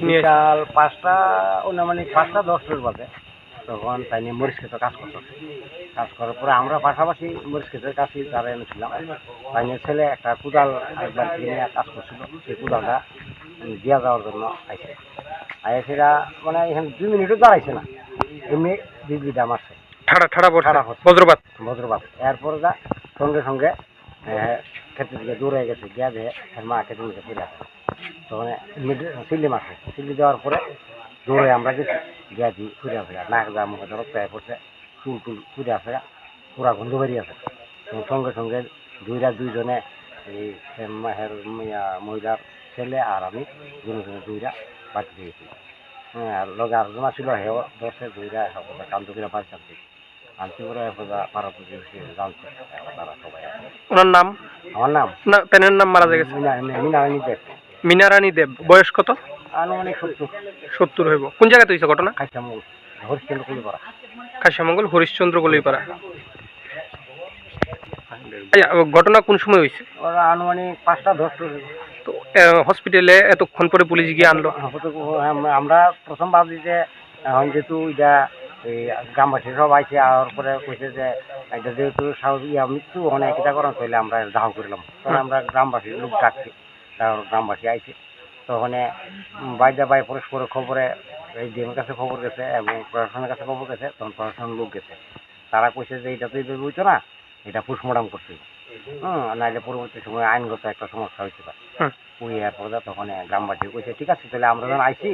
বিকাল 5টা মানে 5টা 10 বাজে তখন তাই নিয়ে মরিচ ক্ষেতে কাজ করতেছে। কাজ করার পরে আমরা পাশাপাশি মরিচ ক্ষেতের কাছে তারা এনেছিলাম। তাই নিয়ে ছেলে একটা কোদাল একবার নিয়ে কাজ করছিল, সেই কোদালটা দিয়া যাওয়ার জন্য আইসে। সেটা মানে এখানে 2 মিনিটও দাঁড়াইছে না, এমনি বিজলিটা মারছে, বজ্রপাত। এরপরে যা সঙ্গে সঙ্গে ক্ষেতের দিকে দৌড়ে গেছে, গিয়া দিয়ে মা ক্ষেতের দিকে ফিরে আসে। তখন সিল্লি মারছে, সিল্লি দেওয়ার পরে দৌড়ে আমরা গেছি, গিয়া দিই ফিরে আসে, নাক যা মুখে ধরো প্রায় পড়ছে, চুল টুল ফিরে আসে, পুরা গন্ধ বেরিয়ে আছে। সঙ্গে সঙ্গে দুইজনে এই মহিলার ছেলে আর আমি দুইটা বাড়ি দিয়েছি। হ্যাঁ, আর লগে আলোচনা ছিল হেও দশে দুইটা কান্দুকিরা বাড়ি থাকছে আনছি করে পাড়া প্রতিবেশী জানছে তারা সবাই। ওনার নাম? আমার নাম না, তেনের নাম মারা গেছে মিনারানী দেব। মিনারানী দেব। বয়স কত? আনুমানিক 70 হইব। কোন জায়গাতে হয়েছে ঘটনা? খাইসামঙ্গল হরিশ্চন্দ্র কলিপাড়া। খাইসামঙ্গল হরিশ্চন্দ্র কলিপাড়া। ঘটনা কোন সময় হয়েছে? ওরা আনুমানিক 5টা 10 তো হসপিটালে এতক্ষণ পরে পুলিশ গিয়ে আনলো? আমরা প্রথম ভাবছি যে এখন যেহেতু এটা এই গ্রামবাসী সব আইসে, আর পরে কইছে যে এটা যেহেতু মৃত্যু ওখানে এটা করা তাহলে আমরা দাহ করলাম। তখন আমরা গ্রামবাসীর লোক ডাকছি, গ্রামবাসী আইসে। তখন বাই পরস্পরের খবরে এই ডিএমের কাছে খবর গেছে এবং প্রশাসনের কাছে খবর গেছে। তখন প্রশাসনের লোক গেছে, তারা কইছে যে এটা তো এইভাবে হইতো না, এটা পোস্টমর্টম করছে। নাইলে পরবর্তী সময় আইনগত একটা সমস্যা হয়েছে। পুড়িয়ে পর তখন গ্রামবাসী কইছে ঠিক আছে, তাহলে আমরা যখন আইসি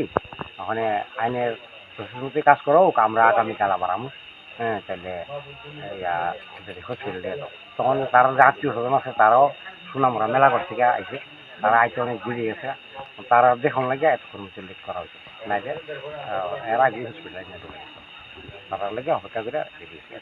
ওখানে আইনের প্রশাসনতে কাজ করো, আমরা আগামীকাল আবার আমু। হ্যাঁ, তাহলে হসপিটালে এলো। তখন তারা যে আত্মীয় স্বজন আছে তারাও সুনামরা মেলাঘর থেকে আইসে, তারা আইতে অনেক বেরিয়ে গেছে। তারা দেখুন লাগে এতক্ষণ লেট করা হয়েছে, নাইলে এর আগে হসপিটালে নিয়ে চলে গেছে। তারা লেগে অপেক্ষা করে বেরিয়েছে।